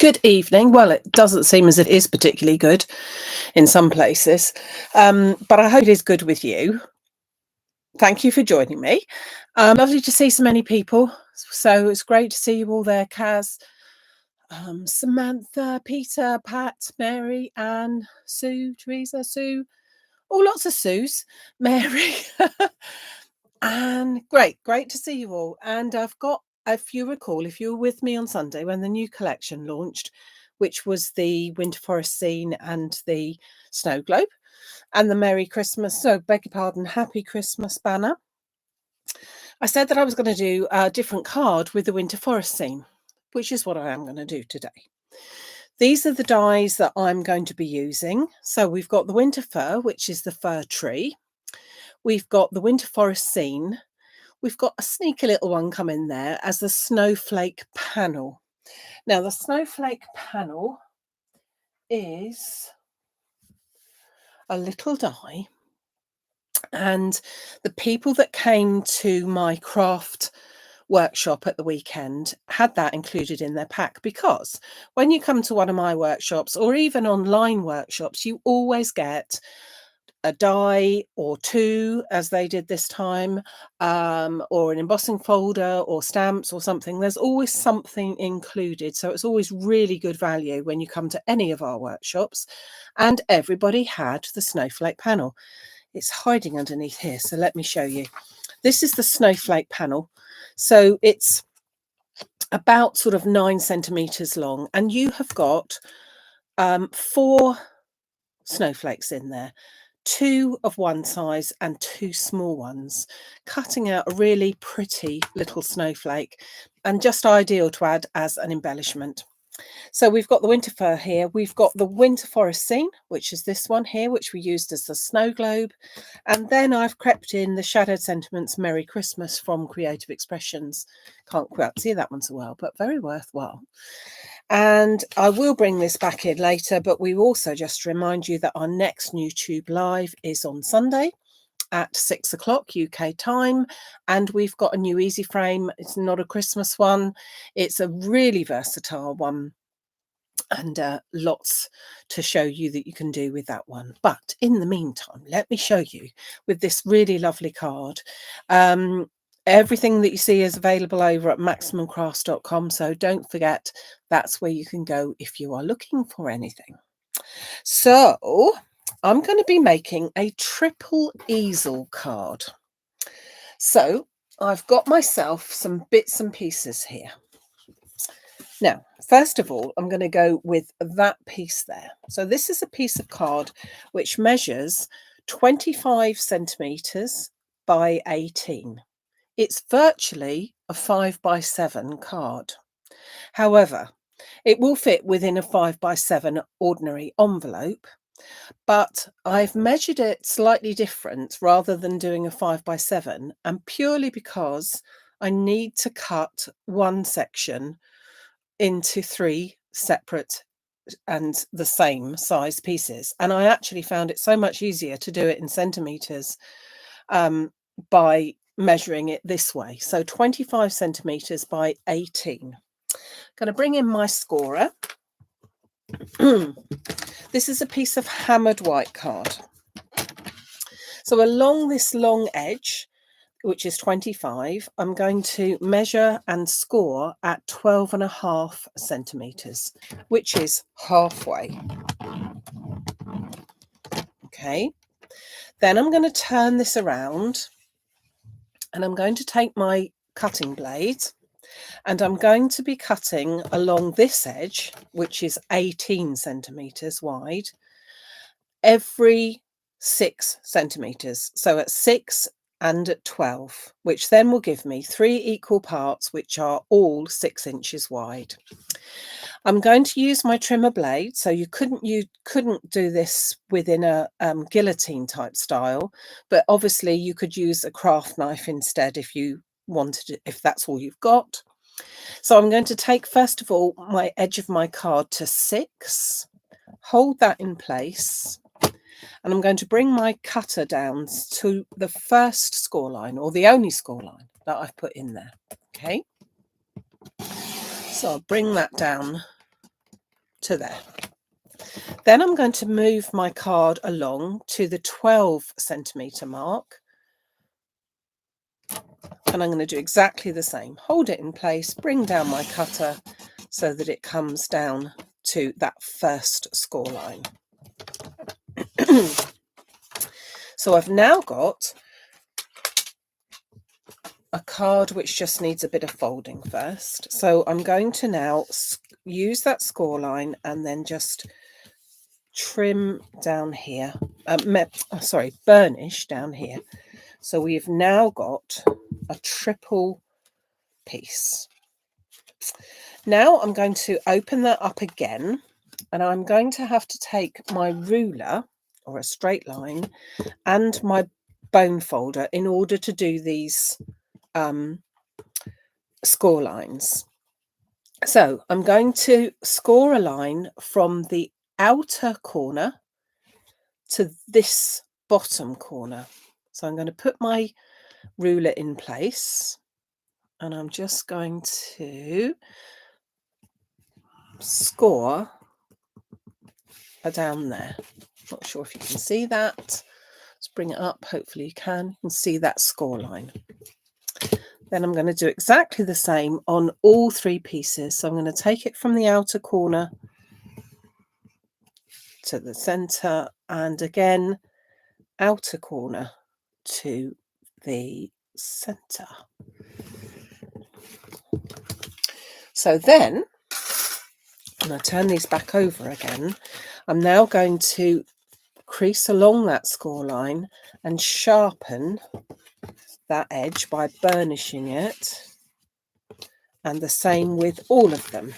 Good evening. Well, it doesn't seem as if it is particularly good in some places, but I hope it is good with you. Thank you for joining me. Lovely to see so many people. So it's great to see you all there, Kaz, Samantha, Peter, Pat, Mary, Anne, Sue, Teresa, Sue. Oh, lots of Sues. Mary. And great to see you all. And I've got, if you recall, if you were with me on Sunday when the new collection launched, which was the Winter Forest Scene and the Snow Globe and the Merry Christmas, so beg your pardon, Happy Christmas banner, I said that I was going to do a different card with the Winter Forest Scene, which is what I am going to do today. These are the dies that I'm going to be using. So we've got the Winter Fir, which is the fir tree. We've got the Winter Forest Scene. We've got a sneaky little one come in there as the snowflake panel. Now, the snowflake panel is a little die, and the people that came to my craft workshop at the weekend had that included in their pack, because when you come to one of my workshops or even online workshops, you always get a die or two, as they did this time, or an embossing folder or stamps or something. There's always something included, so it's always really good value when you come to any of our workshops. And everybody had the snowflake panel. It's hiding underneath here, so let me show you. This is the snowflake panel. So it's about sort of 9 centimeters long, and you have got 4 snowflakes in there. 2 of one size and 2 small ones, cutting out a really pretty little snowflake, and just ideal to add as an embellishment. So we've got the Winter Fir here. We've got the Winter Forest Scene, which is this one here, which we used as the snow globe. And then I've crept in the Shadowed Sentiments Merry Christmas from Creative Expressions. Can't quite see that one so well, but very worthwhile. And I will bring this back in later, but we also just remind you that our next YouTube live is on Sunday at 6 o'clock UK time, and we've got a new easy frame. It's not a Christmas one, it's a really versatile one, and lots to show you that you can do with that one. But in the meantime, let me show you with this really lovely card. Everything that you see is available over at maximumcrafts.com, so don't forget that's where you can go if you are looking for anything. So I'm going to be making a triple easel card. So I've got myself some bits and pieces here. Now, first of all, I'm going to go with that piece there. So this is a piece of card which measures 25 centimeters by 18. It's virtually a 5x7 card. However, it will fit within a 5x7 ordinary envelope, but I've measured it slightly different rather than doing a 5x7, and purely because I need to cut one section into 3 separate and the same size pieces. And I actually found it so much easier to do it in centimeters by measuring it this way. So 25 centimeters by 18. Going to bring in my scorer. This is a piece of hammered white card. So along this long edge, which is 25, I'm going to measure and score at 12.5 centimeters, which is halfway. Okay, then I'm going to turn this around, and I'm going to take my cutting blade, and I'm going to be cutting along this edge, which is 18 centimeters wide, every 6 centimeters. So at 6 and at 12, which then will give me 3 equal parts, which are all 6 inches wide. I'm going to use my trimmer blade, so you couldn't do this within a guillotine type style, but obviously you could use a craft knife instead if you wanted it, if that's all you've got. So I'm going to take, first of all, my edge of my card to 6, hold that in place, and I'm going to bring my cutter down to the first score line, or the only score line that I've put in there. Okay, so I'll bring that down to there. Then I'm going to move my card along to the 12 centimetre mark. And I'm going to do exactly the same. Hold it in place, bring down my cutter so that it comes down to that first score line. So I've now got a card which just needs a bit of folding first. So I'm going to now use that score line and then just trim down here, burnish down here. So we've now got a triple piece. Now I'm going to open that up again, and I'm going to have to take my ruler or a straight line and my bone folder in order to do these score lines. So I'm going to score a line from the outer corner to this bottom corner. So I'm going to put my ruler in place, and I'm just going to score down there. Not sure if you can see that. Let's bring it up. Hopefully you can see that score line. Then I'm going to do exactly the same on all three pieces. So I'm going to take it from the outer corner to the center, and again outer corner to the center. So then, when I turn these back over again, I'm now going to crease along that score line and sharpen that edge by burnishing it, and the same with all of them,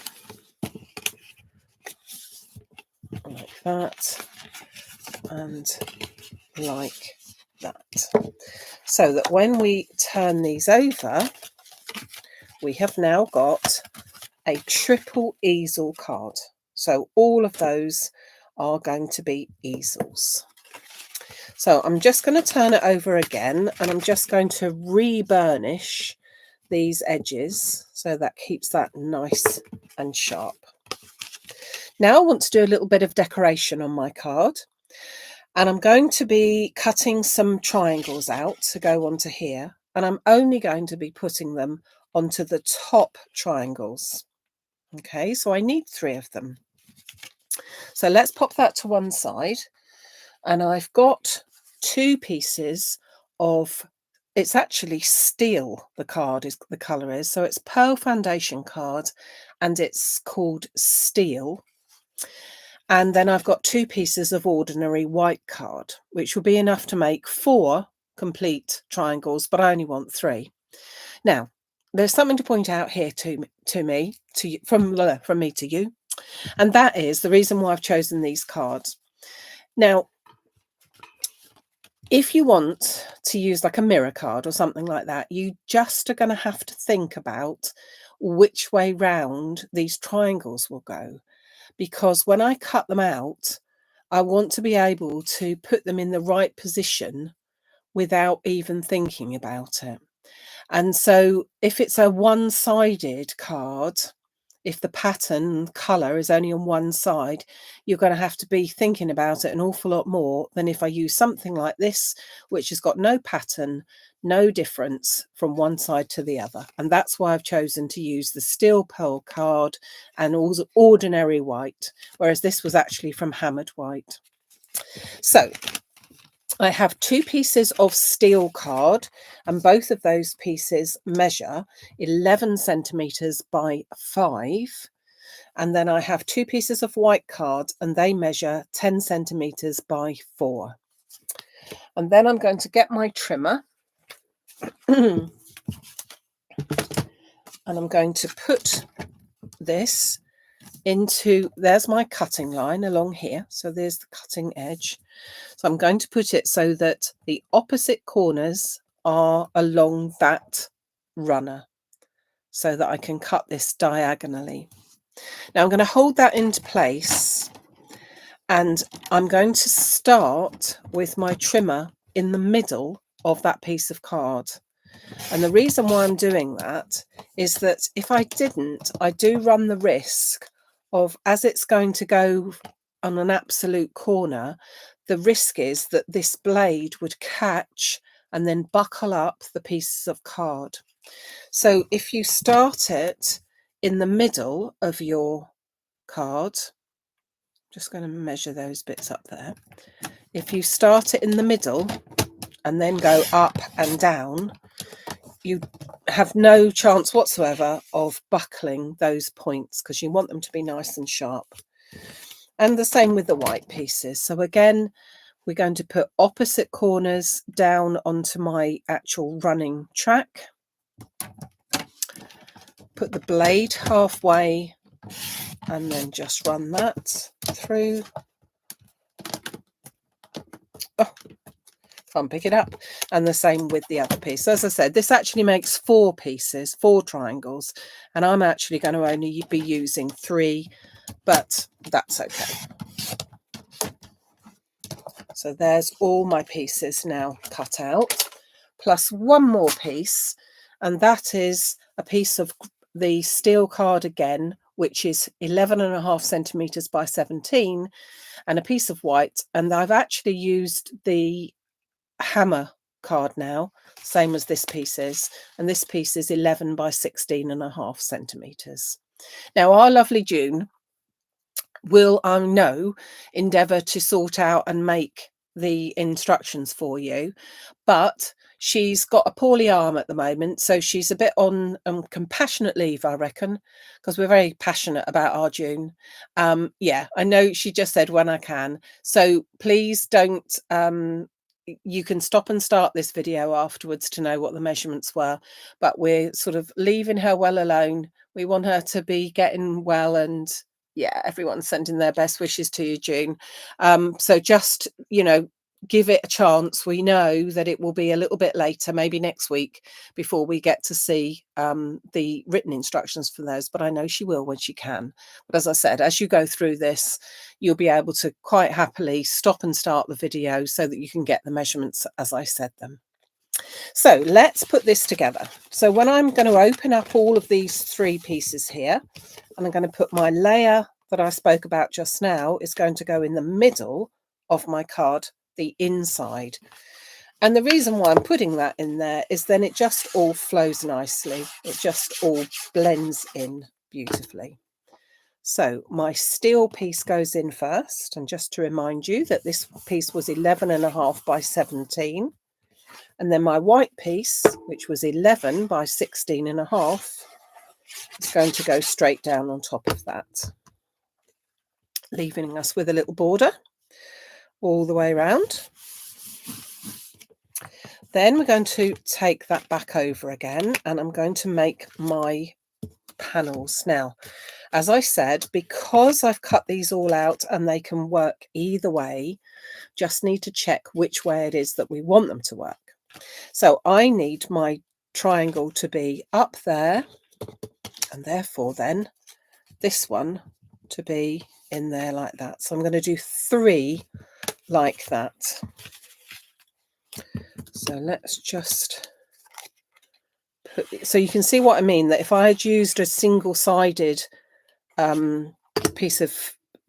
like that and like that, so that when we turn these over, we have now got a triple easel card. So all of those are going to be easels. So I'm just going to turn it over again, and I'm just going to re-burnish these edges so that keeps that nice and sharp. Now I want to do a little bit of decoration on my card, and I'm going to be cutting some triangles out to go onto here, and I'm only going to be putting them onto the top triangles. Okay, so I need 3 of them. So let's pop that to one side, and I've got 2 pieces of, it's actually steel, the card is, the colour is, so it's pearl foundation card and it's called steel. And then I've got 2 pieces of ordinary white card, which will be enough to make 4 complete triangles, but I only want 3. Now, there's something to point out here from me to you, and that is the reason why I've chosen these cards. Now, if you want to use like a mirror card or something like that, you just are going to have to think about which way round these triangles will go, because when I cut them out, I want to be able to put them in the right position without even thinking about it. And so if it's a one-sided card, if the pattern colour is only on one side, you're going to have to be thinking about it an awful lot more than if I use something like this, which has got no pattern, no difference from one side to the other. And that's why I've chosen to use the steel pearl card and also ordinary white, whereas this was actually from hammered white. So I have 2 pieces of steel card, and both of those pieces measure 11 centimetres by 5. And then I have 2 pieces of white card, and they measure 10 centimetres by 4. And then I'm going to get my trimmer and I'm going to put this into, there's my cutting line along here. So there's the cutting edge. So I'm going to put it so that the opposite corners are along that runner so that I can cut this diagonally. Now I'm going to hold that into place, and I'm going to start with my trimmer in the middle of that piece of card. And the reason why I'm doing that is that if I didn't, I do run the risk of, as it's going to go on an absolute corner, the risk is that this blade would catch and then buckle up the pieces of card. So if you start it in the middle of your card, just going to measure those bits up there. If you start it in the middle and then go up and down, you have no chance whatsoever of buckling those points because you want them to be nice and sharp. And the same with the white pieces. So again, we're going to put opposite corners down onto my actual running track. Put the blade halfway and then just run that through. Oh, can't pick it up. And the same with the other piece. So as I said, this actually makes 4 pieces, 4 triangles, and I'm actually going to only be using 3, but that's okay. So there's all my pieces now cut out, plus one more piece, and that is a piece of the steel card again, which is 11.5 centimeters by 17, and a piece of white. And I've actually used the hammer card now, same as this piece is, and this piece is 11 by 16.5 centimeters. Now our lovely June will, I know, endeavour to sort out and make the instructions for you, but she's got a poorly arm at the moment, so she's a bit on compassionate leave, I reckon, because we're very passionate about our June. Yeah, I know she just said when I can, so please don't you can stop and start this video afterwards to know what the measurements were, but we're sort of leaving her well alone. We want her to be getting well, and yeah, everyone's sending their best wishes to you, June. So just, you know, give it a chance. We know that it will be a little bit later, maybe next week, before we get to see the written instructions for those, but I know she will when she can. But as I said, as you go through this, you'll be able to quite happily stop and start the video so that you can get the measurements as I said them. So let's put this together. So when I'm going to open up all of these 3 pieces here, and I'm going to put my layer that I spoke about just now is going to go in the middle of my card, the inside. And the reason why I'm putting that in there is then it just all flows nicely. It just all blends in beautifully. So my steel piece goes in first. And just to remind you that this piece was 11.5 by 17. And then my white piece, which was 11 by 16.5, is going to go straight down on top of that, leaving us with a little border all the way around. Then we're going to take that back over again, and I'm going to make my panels. Now, as I said, because I've cut these all out and they can work either way, just need to check which way it is that we want them to work. So I need my triangle to be up there, and therefore then this one to be in there like that. So I'm going to do 3 like that. So let's just put, so you can see what I mean, that if I had used a single-sided piece of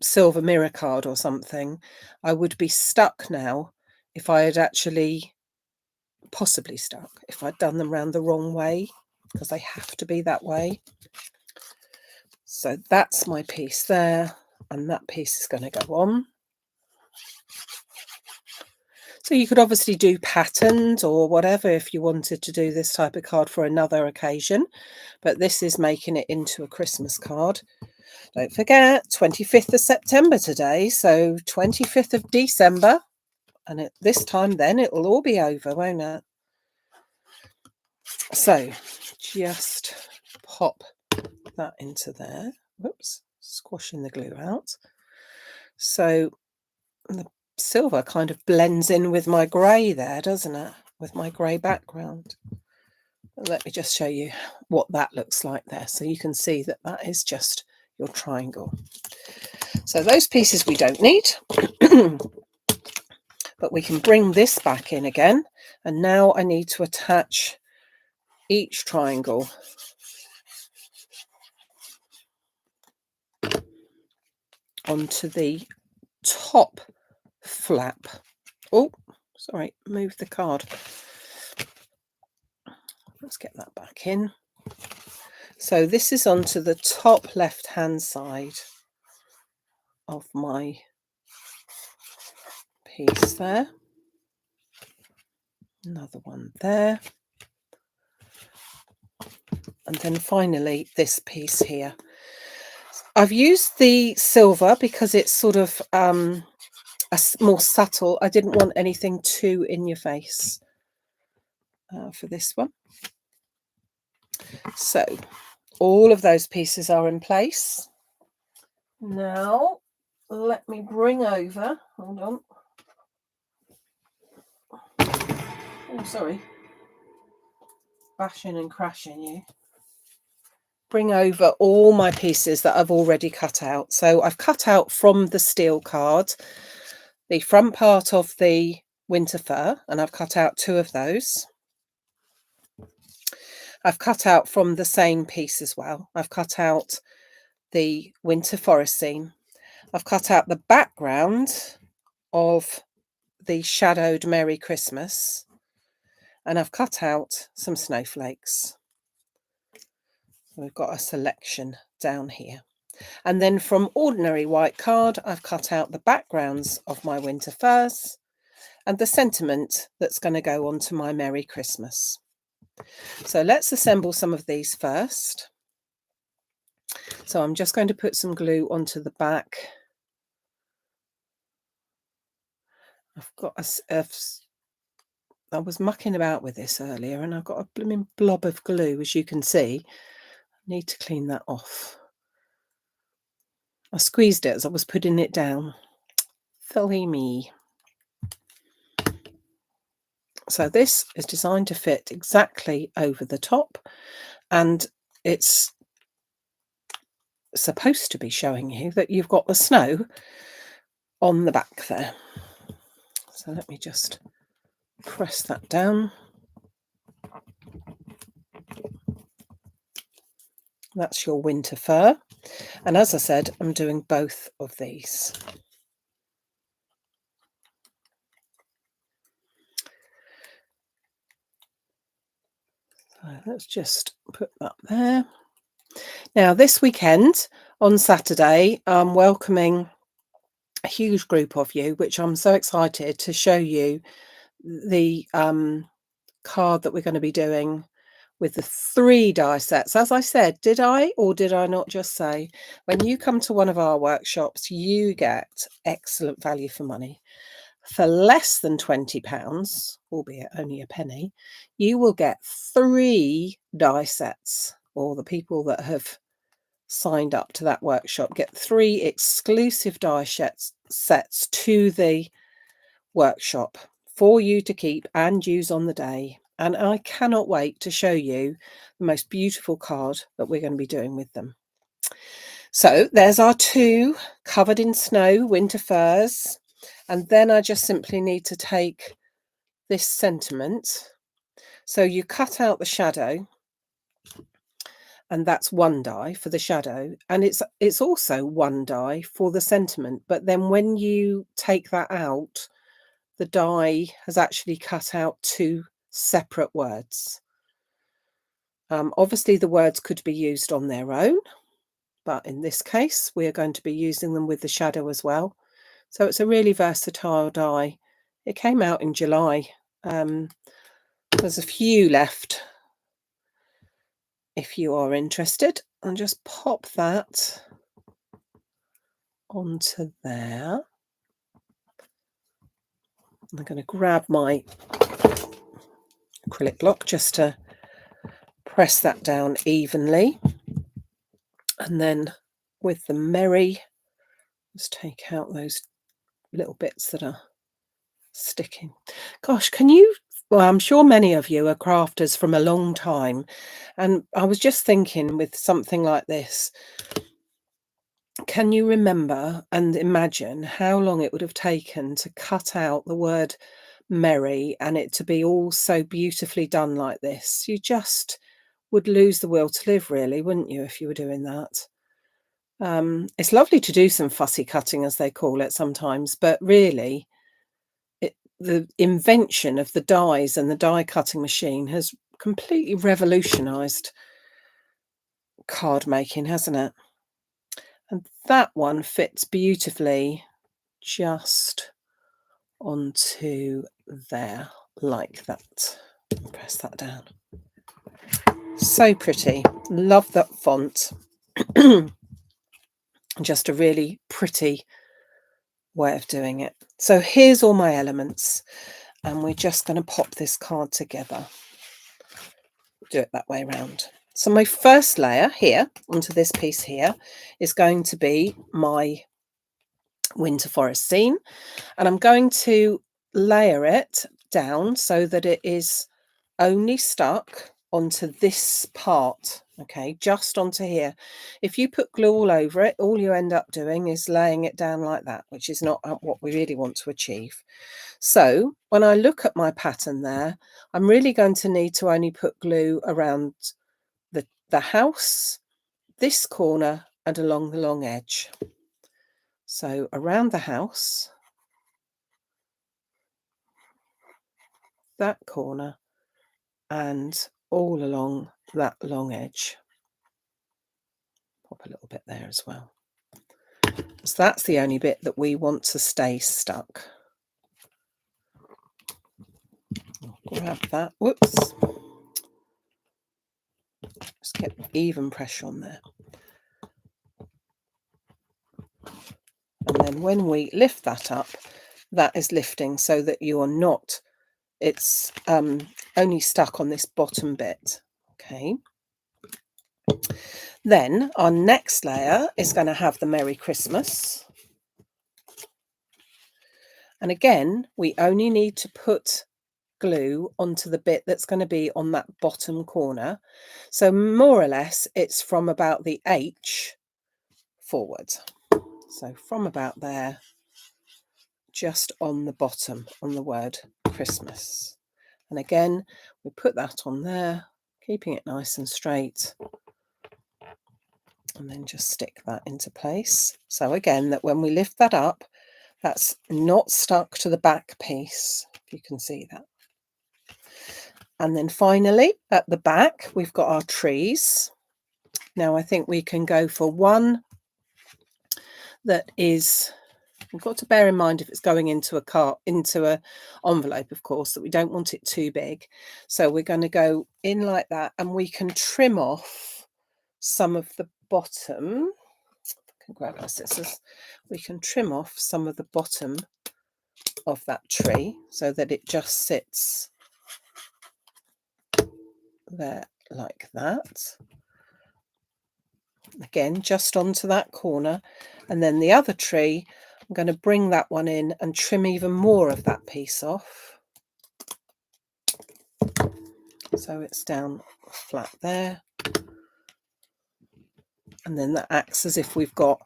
silver mirror card or something, I would be stuck now if I had actually possibly stuck if I'd done them round the wrong way, because they have to be that way. So that's my piece there, and that piece is going to go on. So you could obviously do patterns or whatever if you wanted to do this type of card for another occasion, but this is making it into a Christmas card. Don't forget, 25th of September today, so 25th of December, and this time then it will all be over, won't it? So just pop that into there. Whoops, squashing the glue out. So the silver kind of blends in with my grey there, doesn't it? With my grey background. Let me just show you what that looks like there, so you can see that that is just your triangle. So those pieces we don't need, but we can bring this back in again. And now I need to attach each triangle. onto the top flap. Oh, sorry, move the card. Let's get that back in. So this is onto the top left-hand side of my piece there. Another one there. And then finally this piece here. I've used the silver because it's sort of more subtle. I didn't want anything too in your face for this one. So all of those pieces are in place. Now let me bring over, hold on. Oh, sorry. Bashing and crashing you. Bring over all my pieces that I've already cut out. So I've cut out from the steel card the front part of the winter fur, and I've cut out 2 of those. I've cut out from the same piece as well. I've cut out the winter forest scene. I've cut out the background of the shadowed Merry Christmas, and I've cut out some snowflakes. We've got a selection down here. And then from ordinary white card, I've cut out the backgrounds of my winter furs and the sentiment that's going to go on to my Merry Christmas. So let's assemble some of these first. So I'm just going to put some glue onto the back. I've got I was mucking about with this earlier and I've got a blooming blob of glue, as you can see. I need to clean that off. I squeezed it as I was putting it down. Silly me. So this is designed to fit exactly over the top, and it's supposed to be showing you that you've got the snow on the back there. So let me just press that down. That's your winter fur. And as I said, I'm doing both of these. So let's just put that there. Now, this weekend on Saturday, I'm welcoming a huge group of you, which I'm so excited to show you the card that we're going to be doing with the 3 die sets. As I said, did I or did I not just say, when you come to one of our workshops, you get excellent value for money. For less than £20, albeit only a penny, you will get 3 die sets, or the people that have signed up to that workshop get 3 exclusive die sets to the workshop for you to keep and use on the day. And I cannot wait to show you the most beautiful card that we're going to be doing with them. So there's our 2 covered in snow winter furs. And then I just simply need to take this sentiment. So you cut out the shadow, and that's 1 die for the shadow. And it's also 1 die for the sentiment. But then when you take that out, the die has actually cut out 2 separate words. Obviously, the words could be used on their own, but in this case, we are going to be using them with the shadow as well. So it's a really versatile die. It came out in July. There's a few left if you are interested. I'll just pop that onto there. I'm going to grab my acrylic block just to press that down evenly. And then with the Merry, just take out those little bits that are sticking. Gosh, well, I'm sure many of you are crafters from a long time. And I was just thinking with something like this, can you remember and imagine how long it would have taken to cut out the word merry and it to be all so beautifully done like this? You just would lose the will to live, really, wouldn't you, if you were doing that? It's lovely to do some fussy cutting, as they call it sometimes, but really, the invention of the dies and the die cutting machine has completely revolutionised card making, hasn't it? And that one fits beautifully just onto there, like that. Press that down. So pretty. Love that font. Just a really pretty way of doing it. So here's all my elements, and we're just going to pop this card together. Do it that way around. So my first layer here onto this piece here is going to be my winter forest scene, and I'm going to layer it down so that it is only stuck onto this part, okay, just onto here. If you put glue all over it, all you end up doing is laying it down like that, which is not what we really want to achieve. So when I look at my pattern there, I'm really going to need to only put glue around the house, this corner, and along the long edge. So around the house, that corner, and all along that long edge. Pop a little bit there as well. So that's the only bit that we want to stay stuck. I'll grab that. Whoops. Just get even pressure on there. And then when we lift that up, that is lifting so that you are not, it's only stuck on this bottom bit. Okay. Then our next layer is going to have the Merry Christmas. And again, we only need to put glue onto the bit that's going to be on that bottom corner. So more or less, it's from about the H forward. So from about there, just on the bottom, on the word Christmas. And again, we put that on there, keeping it nice and straight. And then just stick that into place. So again, that when we lift that up, that's not stuck to the back piece, if you can see that. And then finally, at the back, we've got our trees. Now I think we can go for one that is, we've got to bear in mind if it's going into a envelope, of course, that we don't want it too big. So we're going to go in like that, and we can trim off some of the bottom. I can grab our scissors. We can trim off some of the bottom of that tree so that it just sits there like that. Again, just onto that corner. And then the other tree, I'm going to bring that one in and trim even more of that piece off. So it's down flat there. And then that acts as if we've got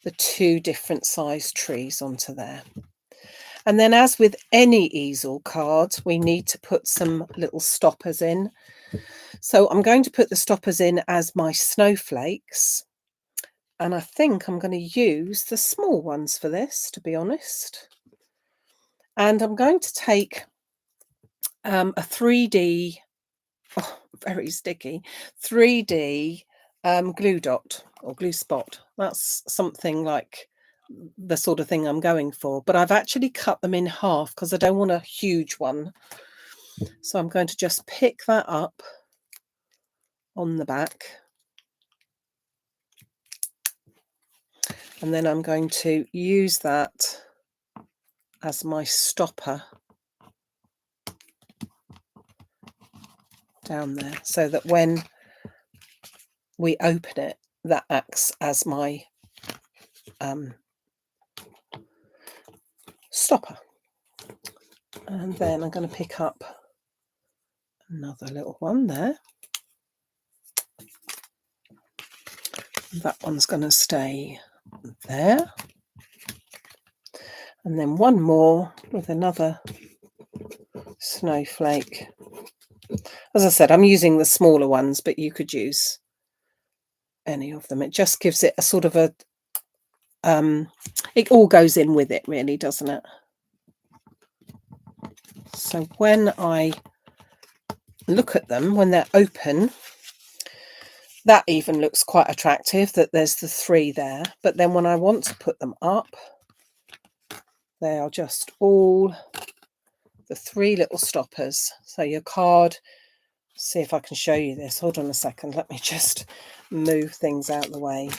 the two different size trees onto there. And then, as with any easel card, we need to put some little stoppers in. So I'm going to put the stoppers in as my snowflakes. And I think I'm going to use the small ones for this, to be honest. And I'm going to take a 3D, very sticky, 3D glue dot or glue spot. That's something like the sort of thing I'm going for. But I've actually cut them in half because I don't want a huge one. So I'm going to just pick that up on the back. And then I'm going to use that as my stopper down there, so that when we open it, that acts as my stopper. And then I'm going to pick up another little one there. That one's going to stay there. And then one more with another snowflake. As I said, I'm using the smaller ones, but you could use any of them. It just gives it a sort of a, it all goes in with it really, doesn't it? So when I look at them, when they're open, that even looks quite attractive that there's the 3 there. But then when I want to put them up, they are just all the 3 little stoppers. So your card, see if I can show you this. Hold on a second. Let me just move things out of the way.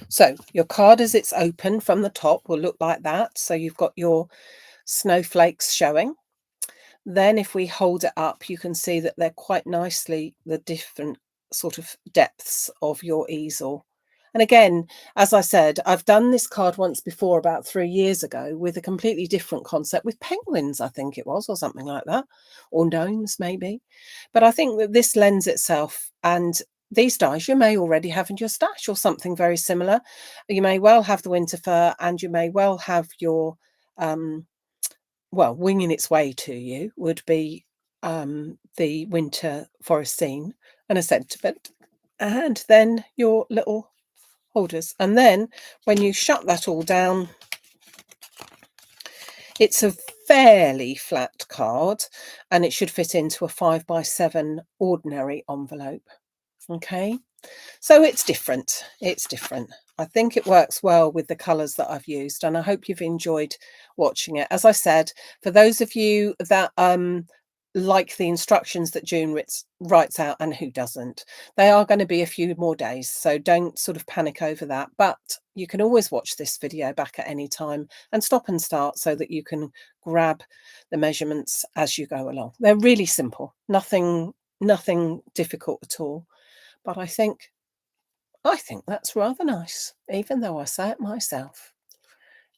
So your card as it's open from the top will look like that. So you've got your snowflakes showing. Then if we hold it up, you can see that they're quite nicely the different sort of depths of your easel. And again, as I said, I've done this card once before about 3 years ago with a completely different concept with penguins, I think it was, or something like that, or gnomes maybe. But I think that this lends itself, and these dies you may already have in your stash or something very similar. You may well have the winter fir, and you may well have your well, winging its way to you would be the winter forest scene and a sentiment, and then your little holders. And then when you shut that all down, it's a fairly flat card and it should fit into a 5x7 ordinary envelope. Okay. So it's different. It's different. I think it works well with the colours that I've used, and I hope you've enjoyed watching it. As I said, for those of you that like the instructions that June writes out, and who doesn't, they are going to be a few more days, so don't sort of panic over that. But you can always watch this video back at any time and stop and start so that you can grab the measurements as you go along. They're really simple, nothing difficult at all. But I think that's rather nice, even though I say it myself.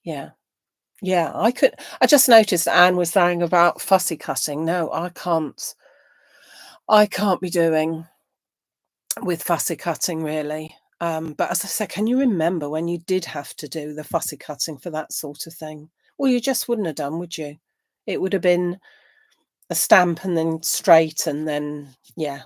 Yeah. Yeah, I just noticed Anne was saying about fussy cutting. No, I can't be doing with fussy cutting really. But as I said, can you remember when you did have to do the fussy cutting for that sort of thing? Well, you just wouldn't have done, would you? It would have been a stamp and then straight and then, yeah.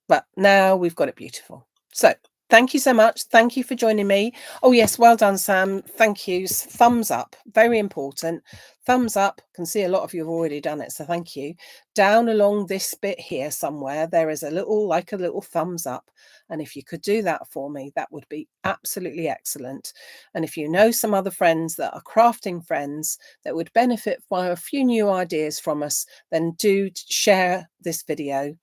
But now we've got it beautiful. So thank you so much. Thank you for joining me. Oh, yes. Well done, Sam. Thank you. Thumbs up. Very important. Thumbs up. Can see a lot of you have already done it. So thank you. Down along this bit here somewhere, there is a little thumbs up. And if you could do that for me, that would be absolutely excellent. And if you know some other friends that are crafting friends that would benefit by a few new ideas from us, then do share this video.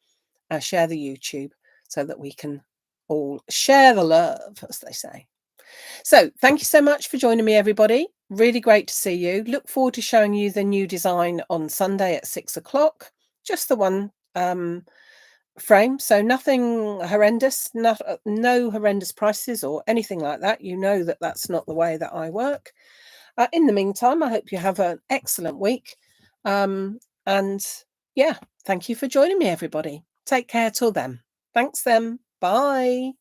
Share the YouTube so that we can all share the love, as they say. So thank you so much for joining me, everybody. Really great to see you. Look forward to showing you the new design on Sunday at 6 o'clock. Just the one frame, so nothing horrendous, no horrendous prices or anything like that. You know that that's not the way that I work. In the meantime, I hope you have an excellent week. And yeah, thank you for joining me, everybody. Take care till then. Thanks then. Bye.